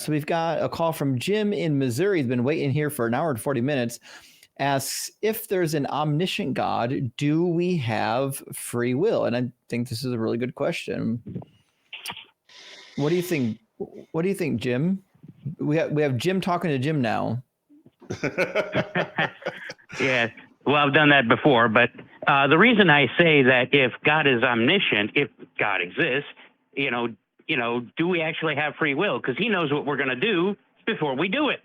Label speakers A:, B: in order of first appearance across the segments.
A: So we've got a call from Jim in Missouri. He's been waiting here for an hour and 40 minutes. Asks, if there's an omniscient God, do we have free will? And I think this is a really good question. What do you think? What do you think, Jim? We have Jim talking to Jim now.
B: Yeah, well, I've done that before, but the reason I say that if God is omniscient, if God exists, do we actually have free will? Because he knows what we're going to do before we do it.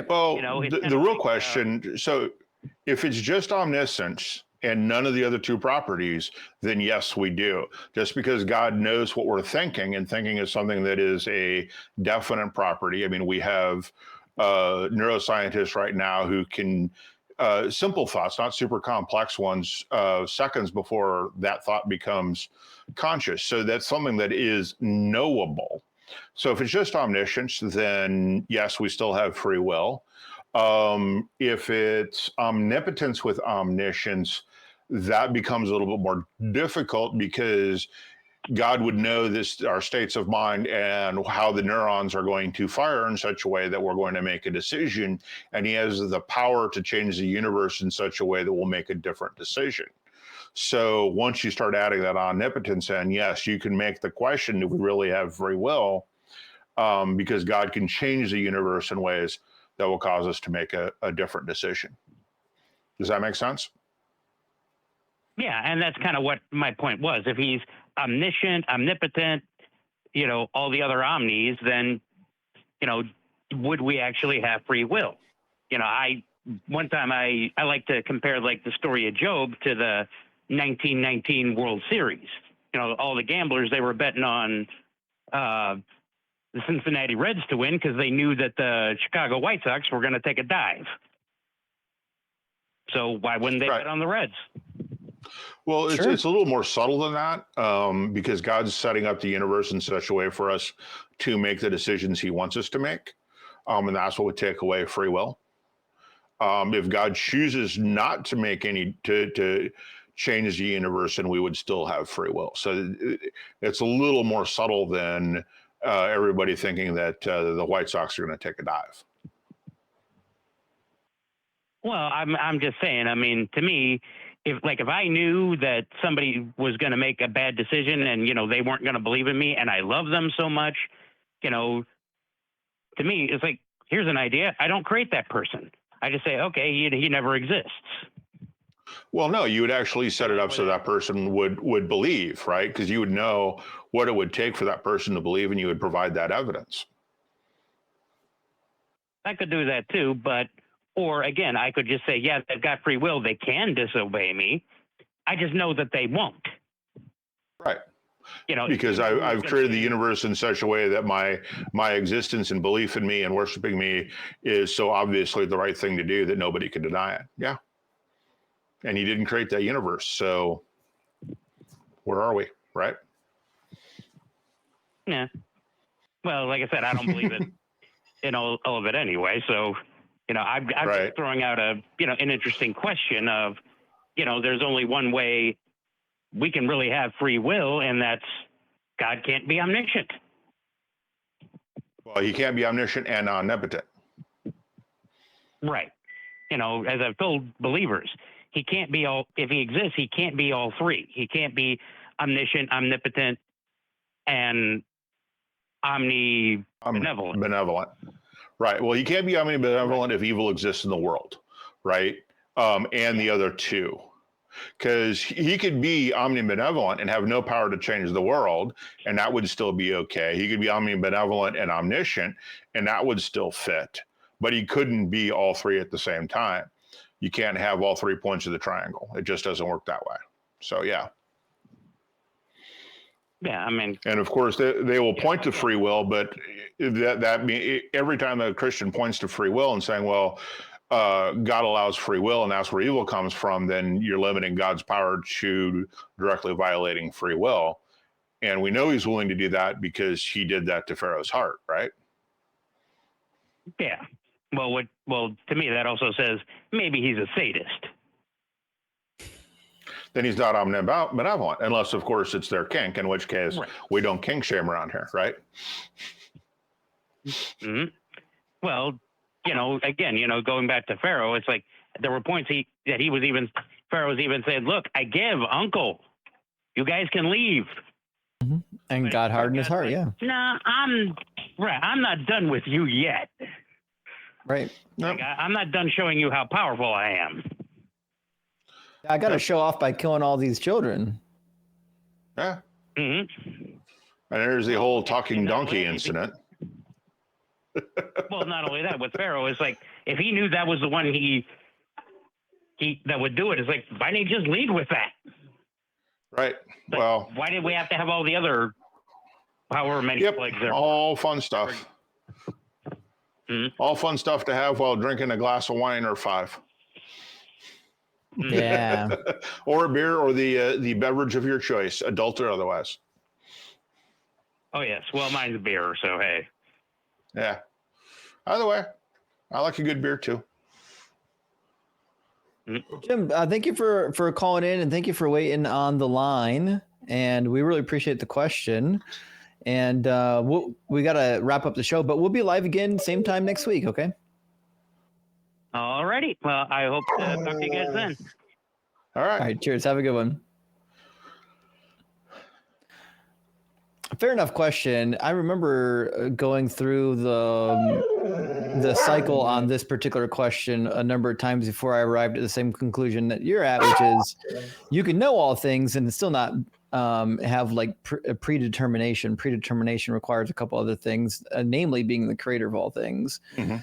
C: Well, the real question, so if it's just omniscience and none of the other two properties, then yes, we do. Just because God knows what we're thinking, and thinking is something that is a definite property. I mean, we have neuroscientists right now who can simple thoughts, not super complex ones, seconds before that thought becomes conscious. So that's something that is knowable. So if it's just omniscience, then yes, we still have free will. If it's omnipotence with omniscience, that becomes a little bit more difficult because God would know our states of mind and how the neurons are going to fire in such a way that we're going to make a decision. And he has the power to change the universe in such a way that we'll make a different decision. So once you start adding that omnipotence in, yes, you can make the question, do we really have free will? Because God can change the universe in ways that will cause us to make a different decision. Does that make sense?
B: Yeah, and that's kind of what my point was. If he's omniscient, omnipotent, all the other omnis, then, would we actually have free will? One time I like to compare like the story of Job to the 1919 World Series. All the gamblers, they were betting on the Cincinnati Reds to win because they knew that the Chicago White Sox were going to take a dive. So why wouldn't they bet on the Reds?
C: Well, it's a little more subtle than that because God's setting up the universe in such a way for us to make the decisions he wants us to make. And that's what would take away free will. If God chooses not to make to change the universe, and we would still have free will. So it's a little more subtle than everybody thinking that the White Sox are going to take a dive.
B: Well, I'm just saying, I mean, to me, if I knew that somebody was going to make a bad decision and, they weren't going to believe in me and I love them so much, to me, it's like, here's an idea. I don't create that person. I just say, okay, he never exists.
C: Well, no, you would actually set it up so that person would believe, right? Because you would know what it would take for that person to believe, and you would provide that evidence.
B: I could do that too, or again, I could just say, yeah, they've got free will. They can disobey me. I just know that they won't.
C: Right. Because I've created the universe in such a way that my existence and belief in me and worshiping me is so obviously the right thing to do that nobody can deny it. Yeah. And he didn't create that universe. So where are we? Right.
B: Yeah. Well, like I said, I don't believe it in all of it anyway. So, I'm just throwing out an interesting question of, there's only one way we can really have free will, and that's God can't be omniscient.
C: Well, he can't be omniscient and omnipotent.
B: Right. As I've told believers, he can't be if he exists, he can't be all three. He can't be omniscient, omnipotent, and omnibenevolent.
C: Benevolent. Right. Well, he can't be omnibenevolent if evil exists in the world, right? And the other two. Because he could be omnibenevolent and have no power to change the world, and that would still be okay. He could be omnibenevolent and omniscient, and that would still fit. But he couldn't be all three at the same time. You can't have all 3 points of the triangle. It just doesn't work that way. So, yeah.
B: Yeah, I mean,
C: and of course they will point to free will, but that mean every time a Christian points to free will and saying, well, God allows free will and that's where evil comes from, then you're limiting God's power to directly violating free will. And we know he's willing to do that because he did that to Pharaoh's heart, right?
B: Yeah. Well, to me, that also says maybe he's a sadist.
C: Then he's not omnibenevolent, unless, of course, it's their kink, in which case we don't kink shame around here, right?
B: Mm-hmm. Well, again, going back to Pharaoh, it's like there were points Pharaoh was even saying, "Look, I give, Uncle, you guys can leave."
A: Mm-hmm. And
B: But
A: God hardened his heart.
B: like,
A: Yeah.
B: Nah, I'm not done with you yet.
A: Right.
B: Like, I'm not done showing you how powerful I am.
A: I got to show off by killing all these children.
C: Yeah.
B: Mm-hmm.
C: And there's the whole talking donkey incident.
B: Well, not only that, with Pharaoh, it's like if he knew that was the one he that would do it, it's like, why didn't he just lead with that?
C: Right.
B: Like,
C: well,
B: why did we have to have all the other however many plagues there?
C: All fun stuff.
B: Mm-hmm.
C: All fun stuff to have while drinking a glass of wine or 5.
A: Yeah.
C: Or a beer, or the beverage of your choice, adult or otherwise.
B: Oh yes. Well, mine's beer, so hey.
C: Yeah. Either way, I like a good beer too.
A: Jim, thank you for calling in, and thank you for waiting on the line. And we really appreciate the question. And we got to wrap up the show, but we'll be live again same time next week. Okay.
B: All righty. Well, I hope to talk to you guys then.
C: All right.
A: All right. Cheers. Have a good one. Fair enough question. I remember going through the cycle on this particular question a number of times before I arrived at the same conclusion that you're at, which is you can know all things and still not have like predetermination. Predetermination requires a couple other things, namely being the creator of all things.
C: Mm-hmm.